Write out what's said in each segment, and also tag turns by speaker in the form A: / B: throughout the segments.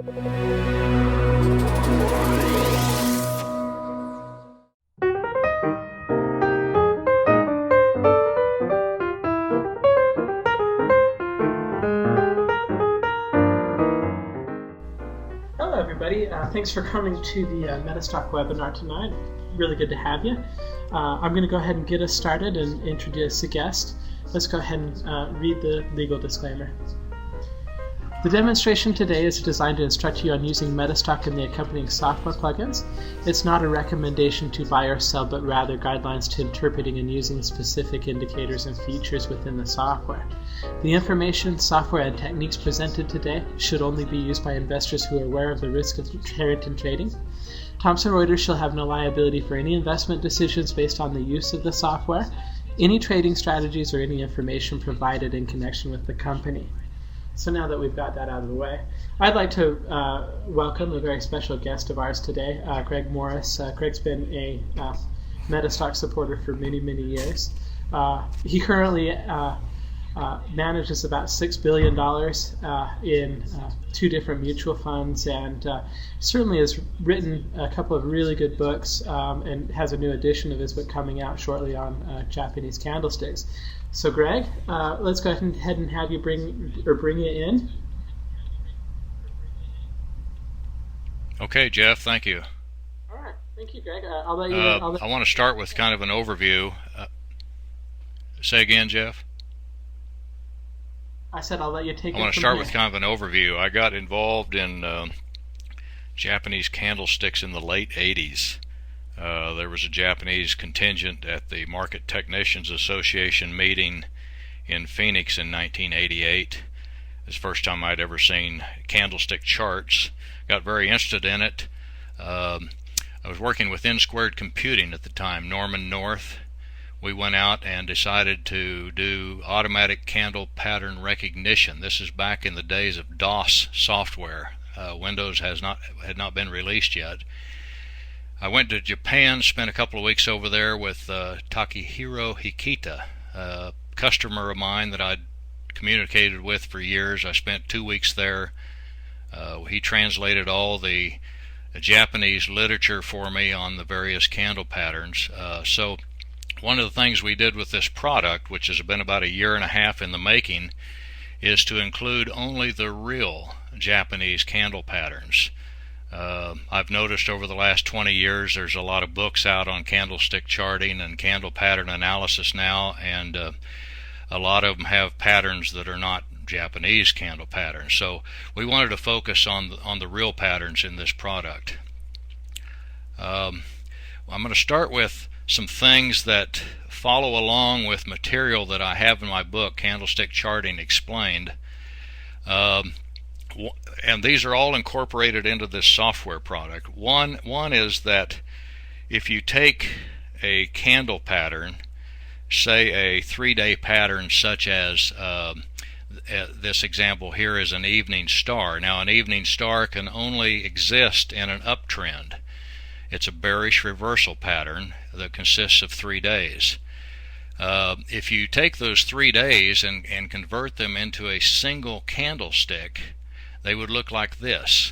A: Hello everybody, thanks for coming to the MetaStock webinar tonight. Really good to have you. I'm going to go ahead and get us started and introduce the guest. Let's go ahead and read the legal disclaimer. The demonstration today is designed to instruct you on using MetaStock and the accompanying software plugins. It's not a recommendation to buy or sell, but rather guidelines to interpreting and using specific indicators and features within the software. The information, software, and techniques presented today should only be used by investors who are aware of the risk inherent in trading. Thomson Reuters shall have no liability for any investment decisions based on the use of the software, any trading strategies, or any information provided in connection with the company. So now that we've got that out of the way, I'd like to welcome a very special guest of ours today, Greg Morris. Greg's been a MetaStock supporter for many, many years. He currently manages about $6 billion in two different mutual funds, and certainly has written a couple of really good books, and has a new edition of his book coming out shortly on Japanese candlesticks. So Greg, let's go ahead and have you bring it in.
B: Okay, Jeff, thank you.
A: All right, thank you, Greg. I'll let you.
B: I want to start with kind of an overview. Say again, Jeff.
A: I said I'll let you take it.
B: I want to start with kind of an overview. I got involved in Japanese candlesticks in the late 80s. There was a Japanese contingent at the Market Technicians Association meeting in Phoenix in 1988. It was the first time I'd ever seen candlestick charts. Got very interested in it. I was working with N-Squared Computing at the time, Norman North. We went out and decided to do automatic candle pattern recognition. This is back in the days of DOS software. Windows had not been released yet. I went to Japan, spent a couple of weeks over there with Takehiro Hikita, a customer of mine that I'd communicated with for years. I spent 2 weeks there. He translated all the Japanese literature for me on the various candle patterns. So one of the things we did with this product, which has been about 1.5 years in the making, is to include only the real Japanese candle patterns. I've noticed over the last 20 years there's a lot of books out on candlestick charting and candle pattern analysis now, and a lot of them have patterns that are not Japanese candle patterns. So we wanted to focus on the real patterns in this product. I'm going to start with some things that follow along with material that I have in my book, Candlestick Charting Explained. And these are all incorporated into this software product. One is that if you take a candle pattern, say a 3-day pattern such as this example here is an evening star. Now an evening star can only exist in an uptrend. It's a bearish reversal pattern that consists of 3 days. If you take those 3 days and convert them into a single candlestick, they would look like this.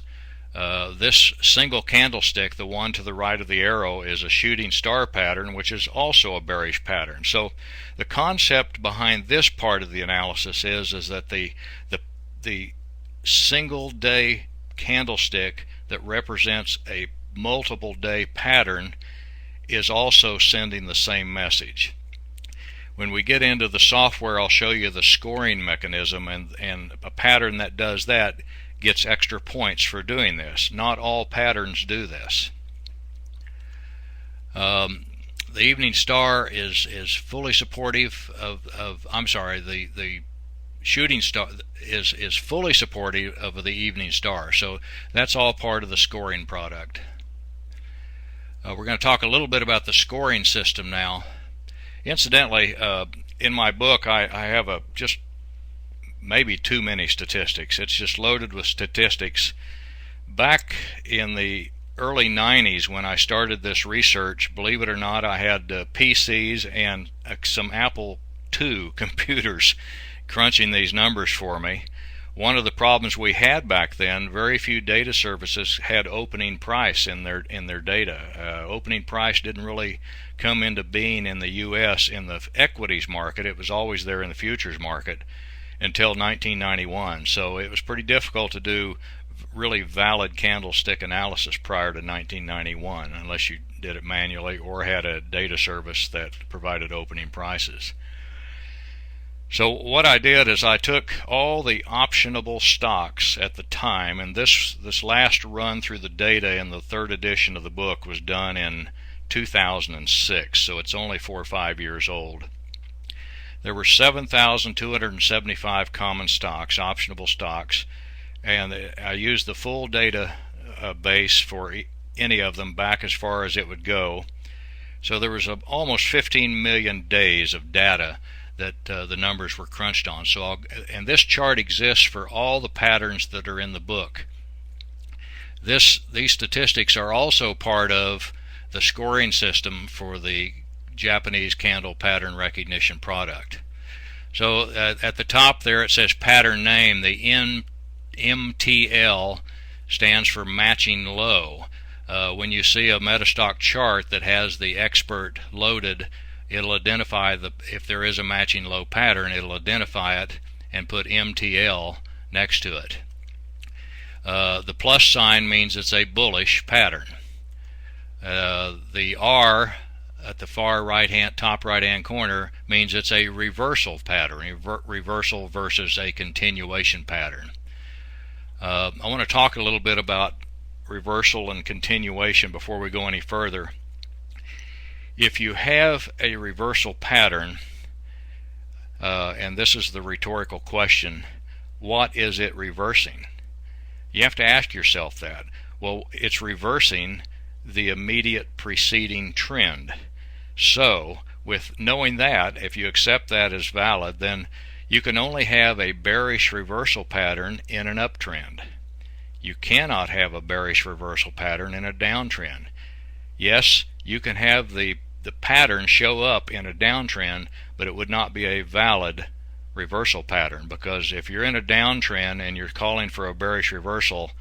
B: This single candlestick, the one to the right of the arrow, is a shooting star pattern, which is also a bearish pattern. So the concept behind this part of the analysis is that the single day candlestick that represents a multiple day pattern is also sending the same message. When we get into the software, I'll show you the scoring mechanism, and a pattern that does that gets extra points for doing this. Not all patterns do this. The evening star is fully supportive of the shooting star is fully supportive of the evening star. So that's all part of the scoring product. We're going to talk a little bit about the scoring system now. Incidentally, in my book I have just maybe too many statistics. It's just loaded with statistics. Back in the early 90s when I started this research, believe it or not, I had PCs and some Apple II computers crunching these numbers for me. one of the problems we had back then, very few data services had opening price in their data. Opening price didn't really come into being in the U.S. in the equities market. It was always there in the futures market until 1991. So it was pretty difficult to do really valid candlestick analysis prior to 1991, unless you did it manually or had a data service that provided opening prices. So what I did is I took all the optionable stocks at the time, and this last run through the data in the third edition of the book was done in 2006, so it's only 4 or 5 years old. There were 7,275 common stocks, optionable stocks, and I used the full data base for any of them back as far as it would go. So there was almost 15 million days of data that the numbers were crunched on. And this chart exists for all the patterns that are in the book. These statistics are also part of the scoring system for the Japanese candle pattern recognition product. So at the top there it says pattern name. The MTL stands for matching low. When you see a MetaStock chart that has the expert loaded, it'll identify if there is a matching low pattern, it'll identify it and put MTL next to it. The plus sign means it's a bullish pattern. The R at the far top right hand corner means it's a reversal pattern, reversal versus a continuation pattern. I want to talk a little bit about reversal and continuation before we go any further. If you have a reversal pattern, and this is the rhetorical question, what is it reversing? You have to ask yourself that. Well, it's reversing the immediate preceding trend. So, with knowing that, if you accept that as valid, then you can only have a bearish reversal pattern in an uptrend. You cannot have a bearish reversal pattern in a downtrend. Yes, you can have the pattern show up in a downtrend, but it would not be a valid reversal pattern, because if you're in a downtrend and you're calling for a bearish reversal,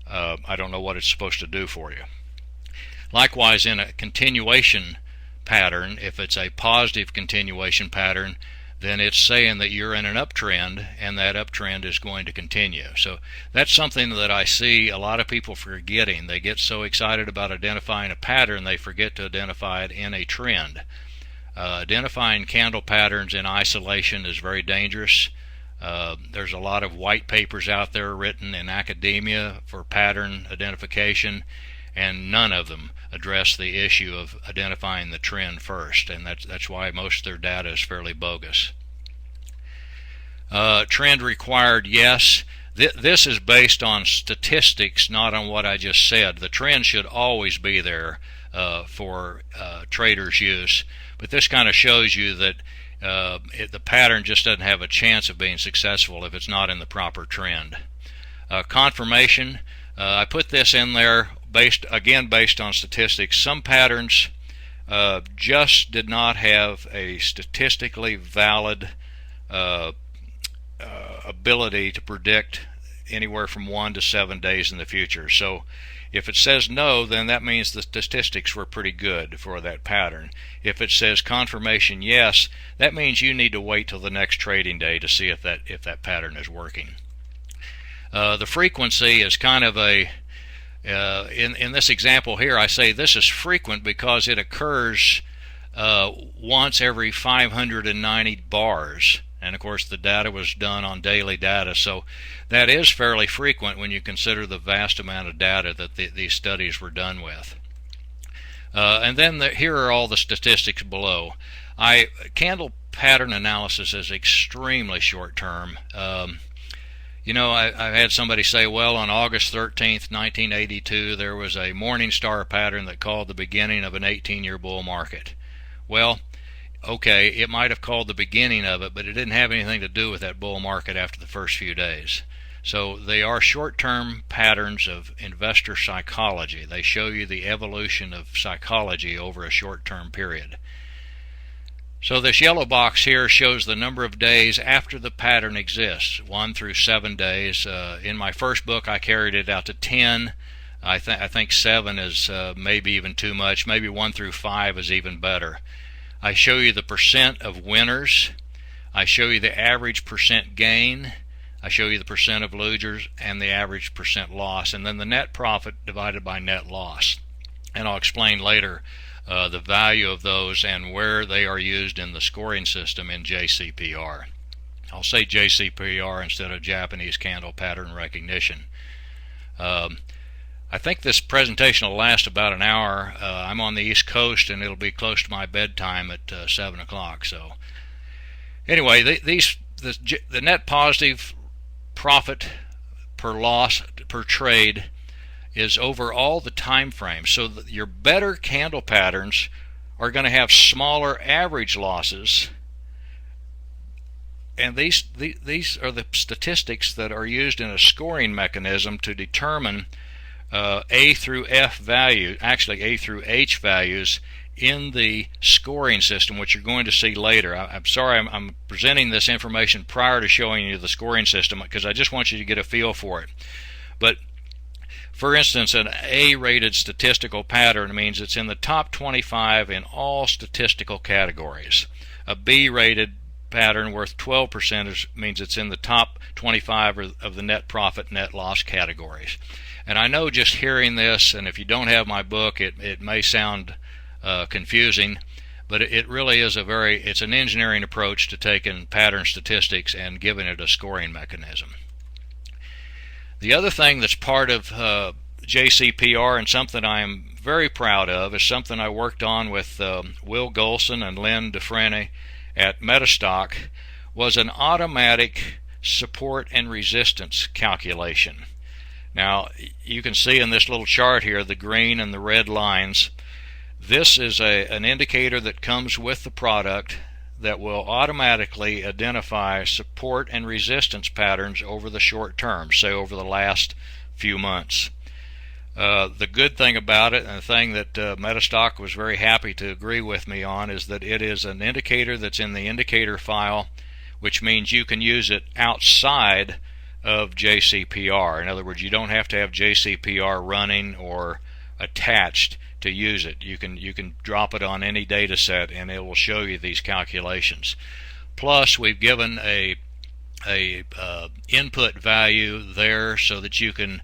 B: I don't know what it's supposed to do for you. Likewise, in a continuation pattern, if it's a positive continuation pattern, then it's saying that you're in an uptrend and that uptrend is going to continue. So that's something that I see a lot of people forgetting. They get so excited about identifying a pattern they forget to identify it in a trend. Identifying candle patterns in isolation is very dangerous. There's a lot of white papers out there written in academia for pattern identification, and none of them address the issue of identifying the trend first, and that's why most of their data is fairly bogus. Trend required, yes. This is based on statistics, not on what I just said. The trend should always be there for traders' use, but this kind of shows you that the pattern just doesn't have a chance of being successful if it's not in the proper trend. Confirmation, I put this in there based on statistics. Some patterns just did not have a statistically valid ability to predict anywhere from 1 to 7 days in the future. So if it says no, then that means the statistics were pretty good for that pattern. If it says confirmation yes, that means you need to wait till the next trading day to see if that pattern is working. The frequency is kind of a in this example here, I say this is frequent because it occurs once every 590 bars, and of course the data was done on daily data, so that is fairly frequent when you consider the vast amount of data that these studies were done with. And then here are all the statistics below. Candle pattern analysis is extremely short term. You know, I've had somebody say, well, on August 13th, 1982, there was a morning star pattern that called the beginning of an 18-year bull market. Well, okay, it might have called the beginning of it, but it didn't have anything to do with that bull market after the first few days. So they are short-term patterns of investor psychology. They show you the evolution of psychology over a short-term period. So this yellow box here shows the number of days after the pattern exists, 1 through 7 days. In my first book I carried it out to 10. I think 7 is maybe even too much. Maybe 1 through 5 is even better. I show you the percent of winners. I show you the average percent gain. I show you the percent of losers and the average percent loss, and then the net profit divided by net loss. And I'll explain later the value of those and where they are used in the scoring system in JCPR. I'll say JCPR instead of Japanese Candle Pattern Recognition. I think this presentation will last about an hour. I'm on the East Coast and it'll be close to my bedtime at 7 o'clock. So anyway, the net positive profit per loss per trade is over all the time frames. So your better candle patterns are going to have smaller average losses, and these are the statistics that are used in a scoring mechanism to determine A through F value, actually A through H values in the scoring system, which you're going to see later. I'm sorry I'm presenting this information prior to showing you the scoring system because I just want you to get a feel for it. But for instance, an A-rated statistical pattern means it's in the top 25 in all statistical categories. A B-rated pattern worth 12% means it's in the top 25 of the net profit, net loss categories. And I know just hearing this, and if you don't have my book, it may sound confusing, but it really is it's an engineering approach to taking pattern statistics and giving it a scoring mechanism. The other thing that's part of JCPR and something I'm very proud of is something I worked on with Will Golson and Lynn Dufresne at MetaStock, was an automatic support and resistance calculation. Now you can see in this little chart here the green and the red lines. This is an indicator that comes with the product that will automatically identify support and resistance patterns over the short term, say over the last few months. The good thing about it, and the thing that MetaStock was very happy to agree with me on, is that it is an indicator that's in the indicator file, which means you can use it outside of JCPR. In other words, you don't have to have JCPR running or attached to use it. You can drop it on any data set and it will show you these calculations. Plus, we've given a input value there so that you can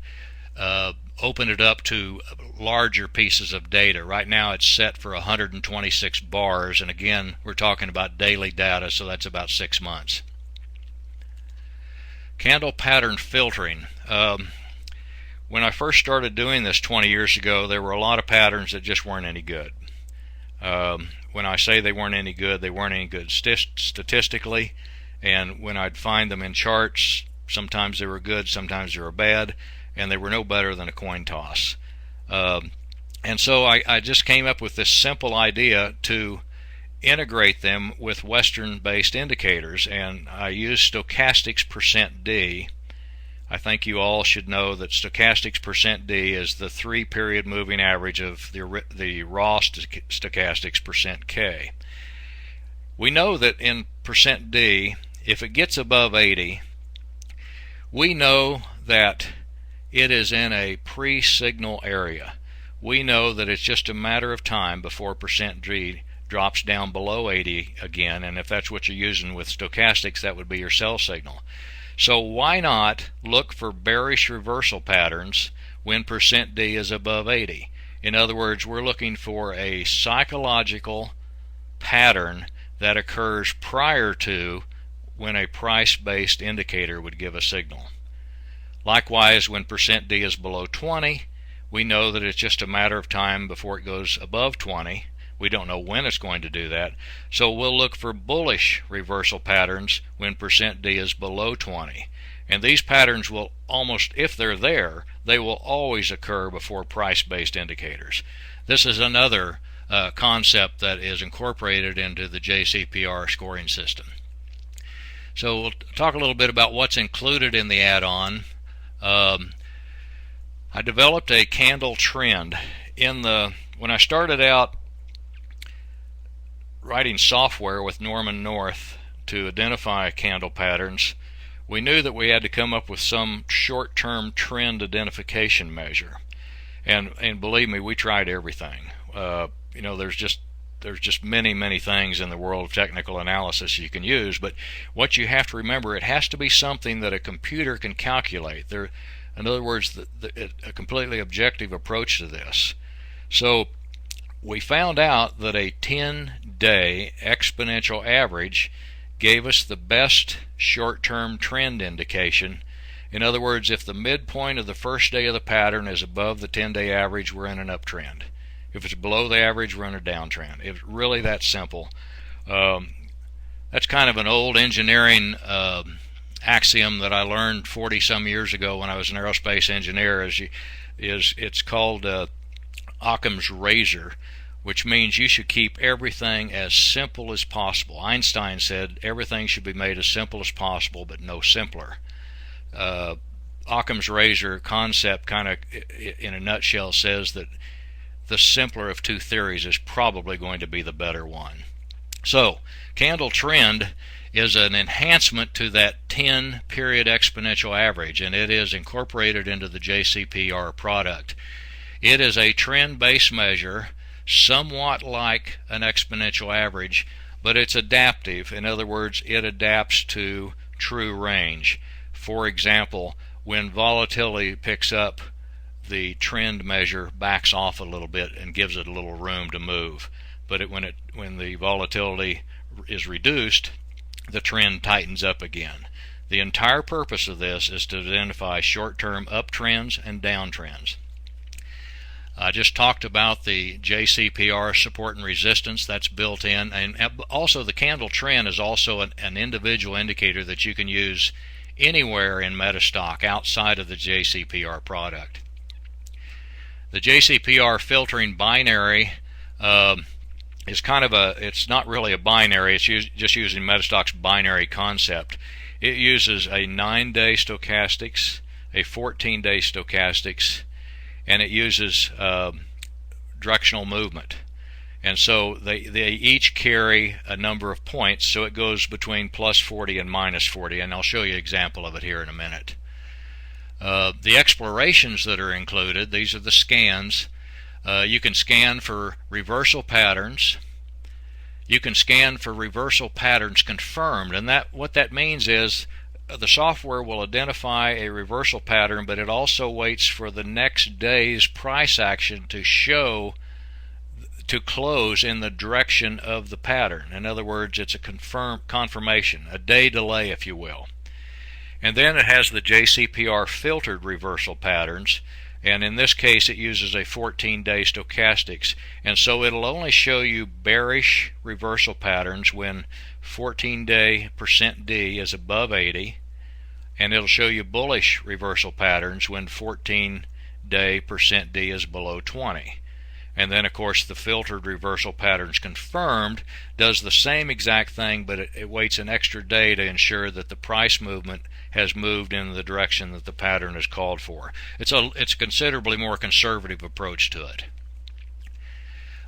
B: open it up to larger pieces of data. Right now it's set for 126 bars, and again we're talking about daily data, so that's about 6 months. Candle pattern filtering. When I first started doing this 20 years ago, there were a lot of patterns that just weren't any good. When I say they weren't any good statistically, and when I'd find them in charts, sometimes they were good, sometimes they were bad, and they were no better than a coin toss. And so I just came up with this simple idea to integrate them with Western-based indicators, and I used stochastics %D. I think you all should know that stochastics %D is the 3-period moving average of the raw stochastics %K. We know that in %D, if it gets above 80, we know that it is in a pre-signal area. We know that it's just a matter of time before %D drops down below 80 again, and if that's what you're using with stochastics, that would be your sell signal. So why not look for bearish reversal patterns when %D is above 80? In other words, we're looking for a psychological pattern that occurs prior to when a price-based indicator would give a signal. Likewise, when %D is below 20, we know that it's just a matter of time before it goes above 20. We don't know when it's going to do that, so we'll look for bullish reversal patterns when %D is below 20. And these patterns will almost, if they're there, they will always occur before price-based indicators. This is another concept that is incorporated into the JCPR scoring system. So we'll talk a little bit about what's included in the add-on. I developed a candle trend. When I started out writing software with Norman North to identify candle patterns, we knew that we had to come up with some short-term trend identification measure. And believe me, we tried everything. There's just many things in the world of technical analysis you can use, but what you have to remember, it has to be something that a computer can calculate. In other words, a completely objective approach to this. So we found out that a 10-day exponential average gave us the best short-term trend indication. In other words, if the midpoint of the first day of the pattern is above the 10-day average, we're in an uptrend. If it's below the average, we're in a downtrend. It's really that simple. That's kind of an old engineering axiom that I learned 40-some years ago when I was an aerospace engineer. It's called Occam's razor, which means you should keep everything as simple as possible. Einstein said everything should be made as simple as possible, but no simpler. Occam's razor concept kind of, in a nutshell, says that the simpler of two theories is probably going to be the better one. So, candle trend is an enhancement to that 10-period exponential average, and it is incorporated into the JCPR product. It is a trend-based measure, somewhat like an exponential average, but it's adaptive. In other words, it adapts to true range. For example, when volatility picks up, the trend measure backs off a little bit and gives it a little room to move. But when the volatility is reduced, the trend tightens up again. The entire purpose of this is to identify short-term uptrends and downtrends. I just talked about the JCPR support and resistance. That's built in, and also the candle trend is also an individual indicator that you can use anywhere in MetaStock outside of the JCPR product. The JCPR filtering binary is kind of it's not really a binary, it's just using MetaStock's binary concept. It uses a 9-day stochastics, a 14-day stochastics, and it uses directional movement. And so they each carry a number of points, so it goes between plus 40 and minus 40, and I'll show you an example of it here in a minute. The explorations that are included, these are the scans. You can scan for reversal patterns. You can scan for reversal patterns confirmed, and what that means is the software will identify a reversal pattern, but it also waits for the next day's price action to close in the direction of the pattern. In other words, it's a confirmation, a day delay, if you will. And then it has the JCPR filtered reversal patterns, and in this case it uses a 14-day stochastics, and so it'll only show you bearish reversal patterns when 14-day %D is above 80, and it'll show you bullish reversal patterns when 14-day %D is below 20. And then, of course, the filtered reversal patterns confirmed does the same exact thing, but it waits an extra day to ensure that the price movement has moved in the direction that the pattern is called for. It's a considerably more conservative approach to it.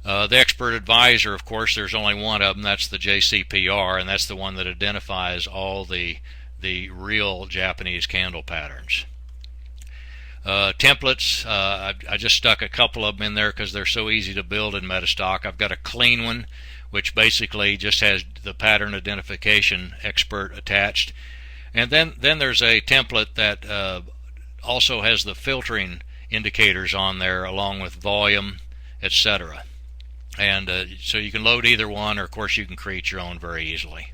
B: The expert advisor, of course, there's only one of them. That's the JCPR, and that's the one that identifies all the real Japanese candle patterns. Templates, I just stuck a couple of them in there because they're so easy to build in MetaStock. I've got a clean one, which basically just has the pattern identification expert attached. And then there's a template that also has the filtering indicators on there along with volume, etc. And so you can load either one, or of course you can create your own very easily.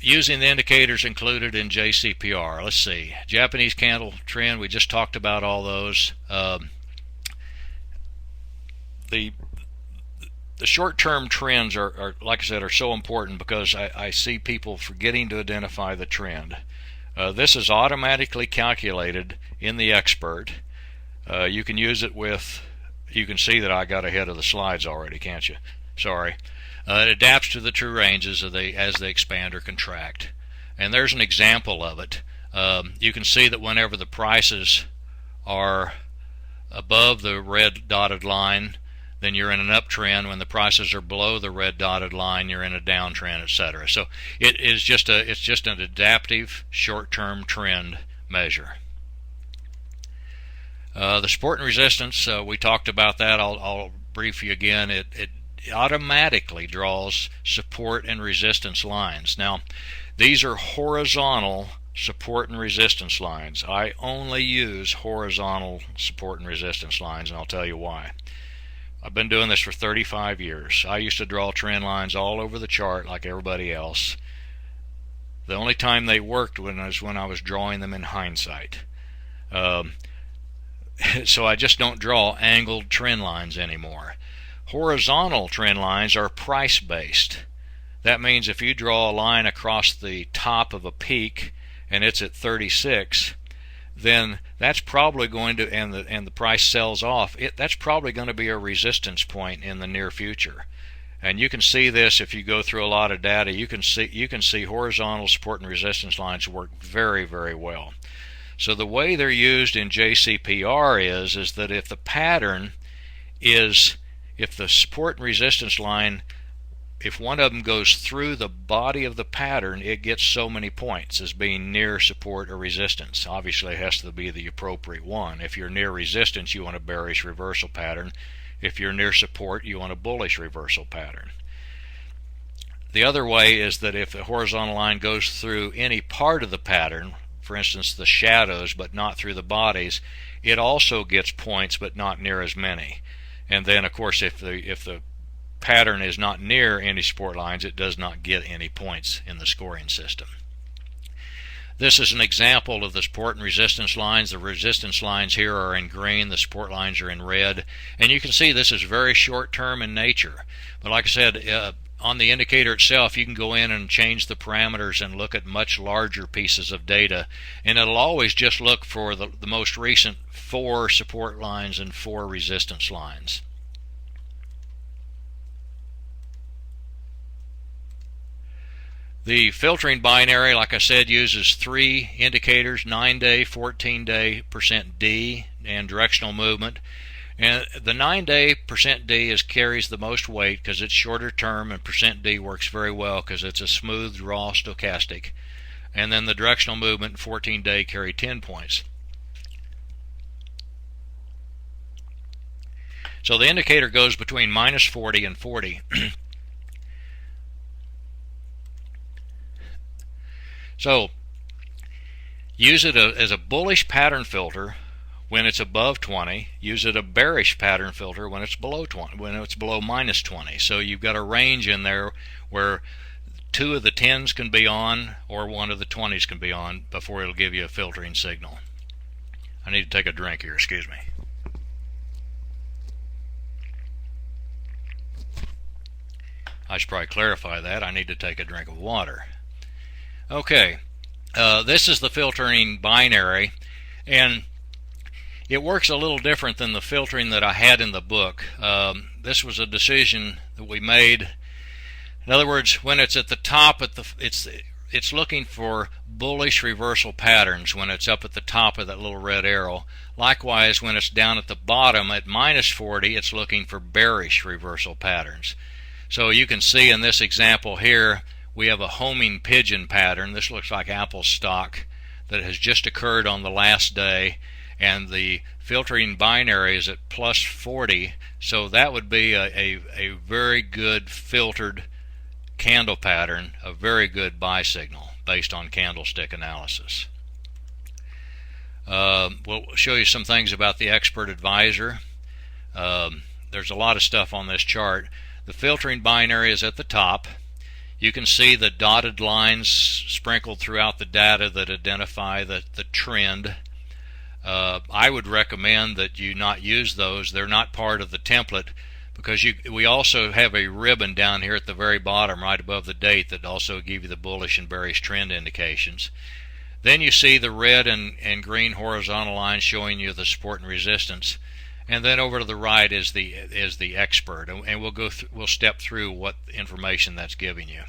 B: Using the indicators included in JCPR. Let's see. Japanese candle trend, we just talked about all those. The short-term trends are, like I said, are so important because I see people forgetting to identify the trend. This is automatically calculated in the expert. You can use it with, you can see that I got ahead of the slides already, can't you? Sorry. It adapts to the true ranges as they expand or contract. And there's an example of it. You can see that whenever the prices are above the red dotted line, then you're in an uptrend. When the prices are below the red dotted line, you're in a downtrend, etc. So it's just an adaptive short-term trend measure. The support and resistance, we talked about that. I'll brief you again. It automatically draws support and resistance lines. Now, these are horizontal support and resistance lines. I only use horizontal support and resistance lines, and I'll tell you why. I've been doing this for 35 years. I used to draw trend lines all over the chart like everybody else. The only time they worked was when I was drawing them in hindsight. So I just don't draw angled trend lines anymore. Horizontal trend lines are price-based. That means if you draw a line across the top of a peak and it's at 36, then that's probably going to, and the price sells off, that's probably going to be a resistance point in the near future. And you can see this if you go through a lot of data. You can see horizontal support and resistance lines work very, very well. So the way they're used in JCPR is that if the pattern is, if the support and resistance line, if one of them goes through the body of the pattern, it gets so many points as being near support or resistance. Obviously it has to be the appropriate one. If you're near resistance, you want a bearish reversal pattern. If you're near support, you want a bullish reversal pattern. The other way is that if the horizontal line goes through any part of the pattern, for instance the shadows, but not through the bodies, it also gets points but not near as many. And then of course if the pattern is not near any support lines, it does not get any points in the scoring system. This is an example of the support and resistance lines. The resistance lines here are in green, the support lines are in red, and you can see this is very short term in nature. But like I said, on the indicator itself, you can go in and change the parameters and look at much larger pieces of data, and it'll always just look for the most recent 4 support lines and 4 resistance lines. The filtering binary, like I said, uses 3 indicators: 9-day, 14-day, %D, and directional movement. And the 9-day %D carries the most weight because it's shorter term, and %D works very well because it's a smooth, raw stochastic. And then the directional movement 14-day carry 10 points. So the indicator goes between -40 and 40. So use it as a bullish pattern filter when it's above 20. Use it a bearish pattern filter when it's below 20, when it's below -20. So you've got a range in there where 2 of the 10s can be on or 1 of the 20s can be on before it'll give you a filtering signal. I need to take a drink here, excuse me. I should probably clarify that. I need to take a drink of water. Okay, this is the filtering binary, and it works a little different than the filtering that I had in the book. This was a decision that we made. In other words, when it's at the top, it's looking for bullish reversal patterns when it's up at the top of that little red arrow. Likewise, when it's down at the bottom at -40, it's looking for bearish reversal patterns. So you can see in this example here, we have a homing pigeon pattern. This looks like Apple stock that has just occurred on the last day, and the filtering binary is at +40, so that would be a very good filtered candle pattern, a very good buy signal based on candlestick analysis. We'll show you some things about the expert advisor. There's a lot of stuff on this chart. The filtering binary is at the top. You can see the dotted lines sprinkled throughout the data that identify the trend. I would recommend that you not use those. They're not part of the template because we also have a ribbon down here at the very bottom right above the date that also give you the bullish and bearish trend indications. Then you see the red and green horizontal lines showing you the support and resistance. And then over to the right is the expert, and we'll step through what information that's giving you.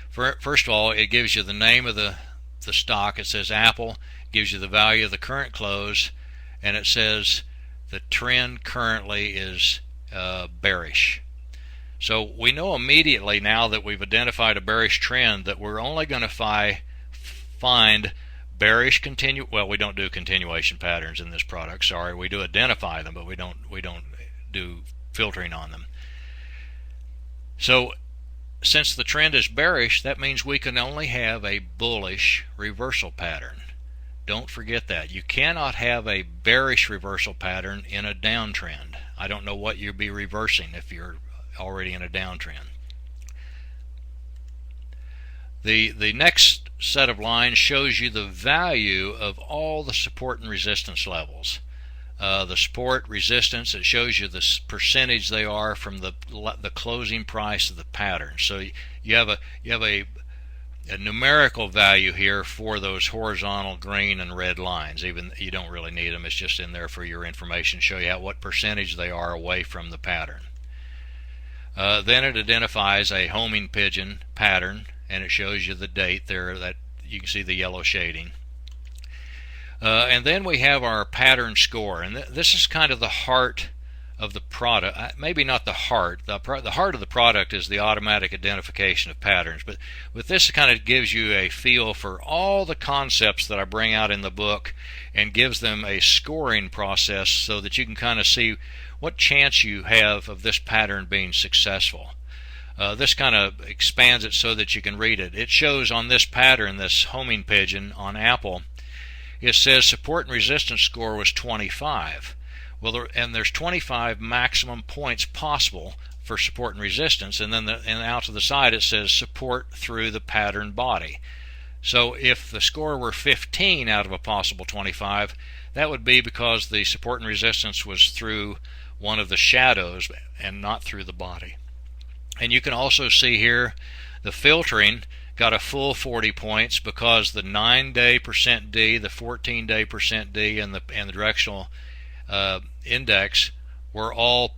B: First of all, it gives you the name of the stock. It says Apple, gives you the value of the current close, and it says the trend currently is bearish. So we know immediately now that we've identified a bearish trend that we're only going to find bearish well, we don't do continuation patterns in this product. Sorry, we do identify them, but we don't do filtering on them. So since the trend is bearish, that means we can only have a bullish reversal pattern. Don't forget that. You cannot have a bearish reversal pattern in a downtrend. I don't know what you'd be reversing if you're already in a downtrend. The next set of lines shows you the value of all the support and resistance levels. The support, resistance, it shows you the percentage they are from the closing price of the pattern. So you have a numerical value here for those horizontal green and red lines. Even you don't really need them. It's just in there for your information, show you what percentage they are away from the pattern. Then it identifies a homing pigeon pattern, and it shows you the date there that you can see the yellow shading. And then we have our pattern score, and this is kind of the heart of the product. Maybe not the heart. The heart of the product is the automatic identification of patterns, but with this, it kind of gives you a feel for all the concepts that I bring out in the book and gives them a scoring process so that you can kind of see what chance you have of this pattern being successful. This kind of expands it so that you can read it. It shows on this pattern, this homing pigeon on Apple, it says support and resistance score was 25. Well, and there's 25 maximum points possible for support and resistance, and then out to the side it says support through the pattern body. So if the score were 15 out of a possible 25, that would be because the support and resistance was through one of the shadows and not through the body. And you can also see here the filtering got a full 40 points because the 9-day percent D, the 14-day percent D, and the directional index were all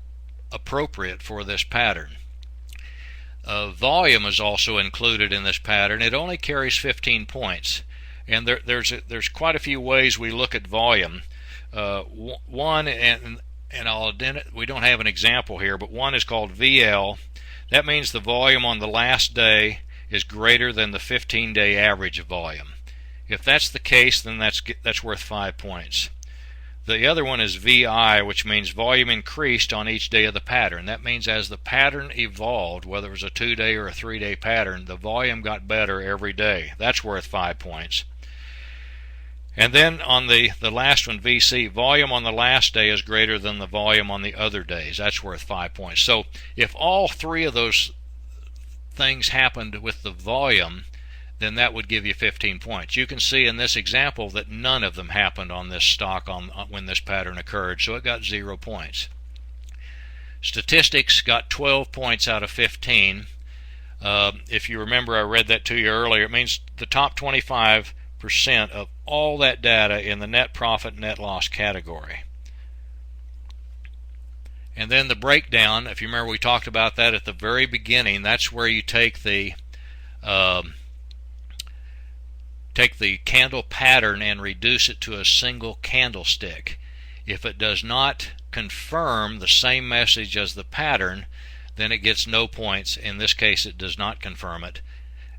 B: appropriate for this pattern. Volume is also included in this pattern. It only carries 15 points, and there's quite a few ways we look at volume. One, and we don't have an example here, but one is called VL. That means the volume on the last day is greater than the 15-day average of volume. If that's the case, then that's worth 5 points. The other one is VI, which means volume increased on each day of the pattern. That means as the pattern evolved, whether it was a 2-day or a 3-day pattern, the volume got better every day. That's worth 5 points. And then on the last one, VC, volume on the last day is greater than the volume on the other days. That's worth 5 points. So if all three of those things happened with the volume, then that would give you 15 points. You can see in this example that none of them happened on this stock when this pattern occurred, so it got 0 points. Statistics got 12 points out of 15. If you remember, I read that to you earlier. It means the top 25% of all that data in the net profit, net loss category. And then the breakdown, if you remember, we talked about that at the very beginning. That's where you take the candle pattern and reduce it to a single candlestick. If it does not confirm the same message as the pattern, then it gets no points. In this case, it does not confirm it,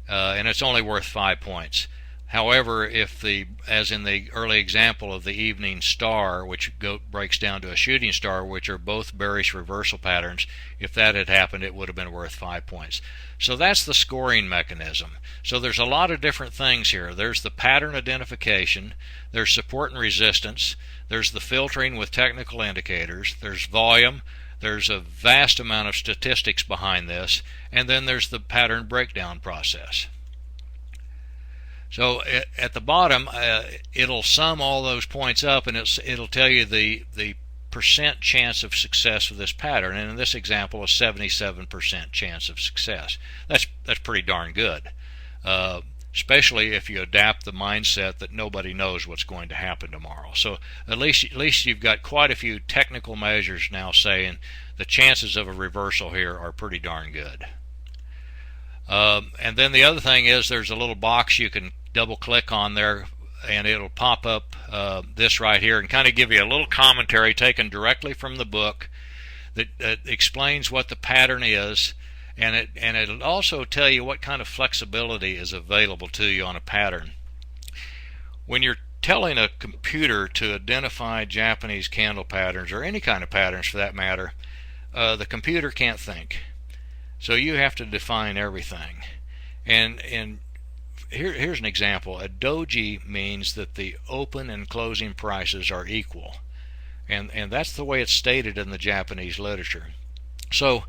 B: and it's only worth 5 points. However, as in the early example of the evening star, which breaks down to a shooting star, which are both bearish reversal patterns, if that had happened, it would have been worth 5 points. So that's the scoring mechanism. So there's a lot of different things here. There's the pattern identification, there's support and resistance, there's the filtering with technical indicators, there's volume, there's a vast amount of statistics behind this, and then there's the pattern breakdown process. So at the bottom, it'll sum all those points up, and it'll tell you the percent chance of success of this pattern. And in this example, a 77% chance of success. That's pretty darn good, especially if you adapt the mindset that nobody knows what's going to happen tomorrow. So at least you've got quite a few technical measures now saying the chances of a reversal here are pretty darn good. And then the other thing is there's a little box you can double click on there and it'll pop up this right here and kind of give you a little commentary taken directly from the book that explains what the pattern is, and it'll also tell you what kind of flexibility is available to you on a pattern. When you're telling a computer to identify Japanese candle patterns, or any kind of patterns for that matter, the computer can't think. So you have to define everything. And here's an example. A doji means that the open and closing prices are equal. And that's the way it's stated in the Japanese literature. So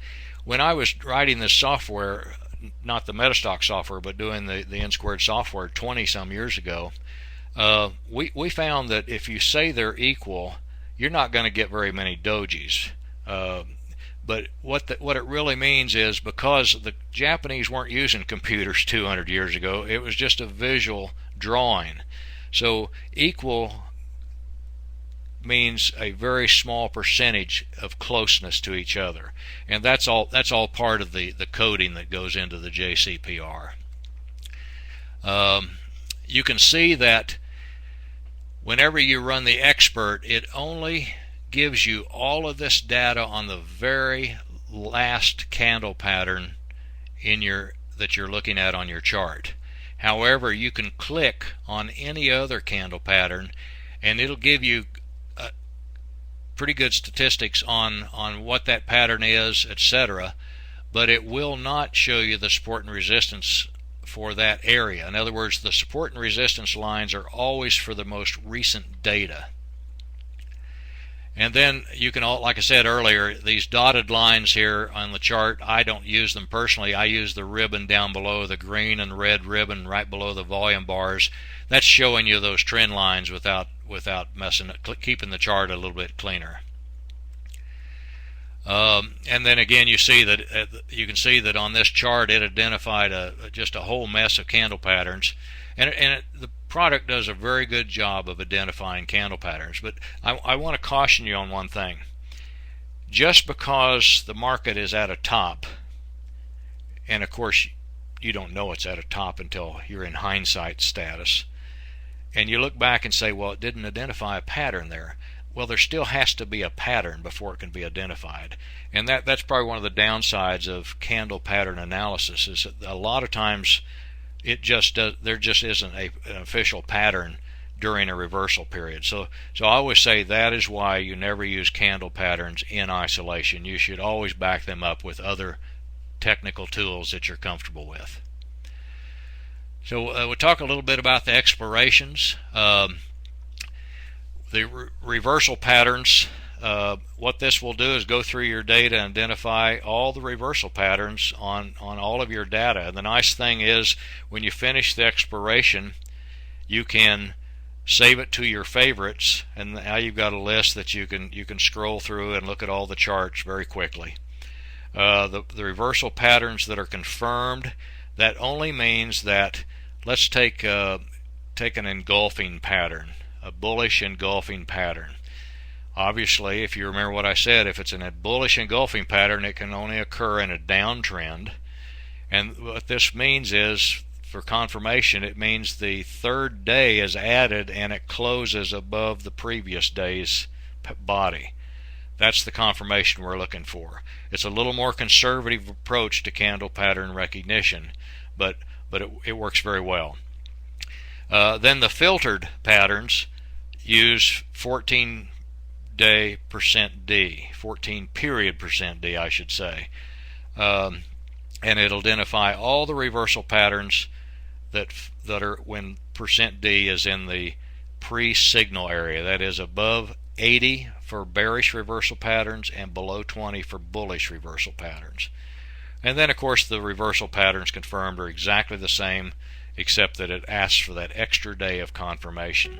B: when I was writing this software, not the MetaStock software, but doing the N-squared software 20 some years ago, we found that if you say they're equal, you're not going to get very many dojis. But what it really means is, because the Japanese weren't using computers 200 years ago, it was just a visual drawing. So equal means a very small percentage of closeness to each other, and that's all part of the coding that goes into the JCPR. You can see that whenever you run the expert, it only gives you all of this data on the very last candle pattern that you're looking at on your chart. However, you can click on any other candle pattern and it'll give you pretty good statistics on what that pattern is, etc., but it will not show you the support and resistance for that area. In other words, the support and resistance lines are always for the most recent data. And then you can, like I said earlier, these dotted lines here on the chart, I don't use them personally. I use the ribbon down below, the green and red ribbon right below the volume bars. That's showing you those trend lines without keeping the chart a little bit cleaner. And then again, you can see that on this chart it identified just a whole mess of candle patterns, and the product does a very good job of identifying candle patterns. But I want to caution you on one thing. Just because the market is at a top, and of course you don't know it's at a top until you're in hindsight status, and you look back and say, well, it didn't identify a pattern there. Well, there still has to be a pattern before it can be identified, and that's probably one of the downsides of candle pattern analysis. Is that a lot of times there just isn't an official pattern during a reversal period. So I always say that is why you never use candle patterns in isolation. You should always back them up with other technical tools that you're comfortable with. So we'll talk a little bit about the explorations. The reversal patterns, what this will do is go through your data and identify all the reversal patterns on all of your data. And the nice thing is, when you finish the exploration, you can save it to your favorites, and now you've got a list that you can scroll through and look at all the charts very quickly. The reversal patterns that are confirmed, that only means that, let's take an engulfing pattern, a bullish engulfing pattern. Obviously, if you remember what I said, if it's a bullish engulfing pattern, it can only occur in a downtrend. And what this means is, for confirmation, it means the third day is added and it closes above the previous day's body. That's the confirmation we're looking for. It's a little more conservative approach to candle pattern recognition, but it works very well. Then the filtered patterns use 14-day %D, 14-period %D, I should say, and it'll identify all the reversal patterns that are when %D is in the pre-signal area. That is above 80 for bearish reversal patterns and below 20 for bullish reversal patterns. And then, of course, the reversal patterns confirmed are exactly the same, except that it asks for that extra day of confirmation.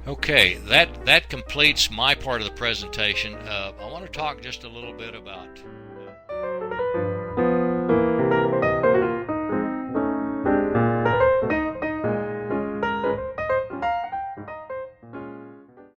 B: Okay, that completes my part of the presentation. I want to talk just a little bit about